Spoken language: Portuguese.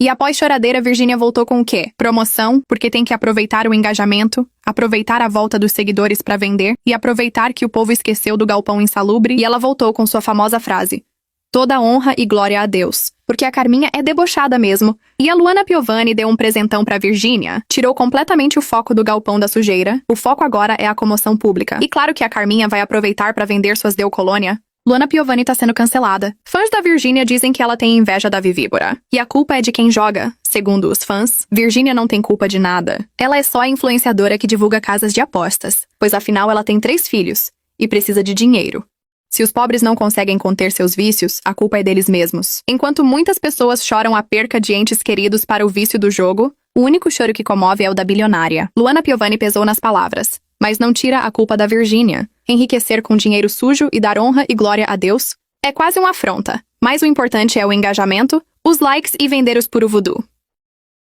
E após choradeira, Virgínia voltou com o quê? Promoção, porque tem que aproveitar o engajamento, aproveitar a volta dos seguidores para vender e aproveitar que o povo esqueceu do galpão insalubre, e ela voltou com sua famosa frase: toda honra e glória a Deus. Porque a Carminha é debochada mesmo. E a Luana Piovani deu um presentão pra Virgínia, tirou completamente o foco do galpão da sujeira. O foco agora é a comoção pública. E claro que a Carminha vai aproveitar pra vender suas Deu Colônia. Luana Piovani tá sendo cancelada. Fãs da Virgínia dizem que ela tem inveja da Vivíbora. E a culpa é de quem joga. Segundo os fãs, Virgínia não tem culpa de nada. Ela é só a influenciadora que divulga casas de apostas, pois afinal ela tem 3 filhos e precisa de dinheiro. Se os pobres não conseguem conter seus vícios, a culpa é deles mesmos. Enquanto muitas pessoas choram a perca de entes queridos para o vício do jogo, o único choro que comove é o da bilionária. Luana Piovani pesou nas palavras, mas não tira a culpa da Virgínia. Enriquecer com dinheiro sujo e dar honra e glória a Deus é quase uma afronta. Mas o importante é o engajamento, os likes e vender os puro voodoo.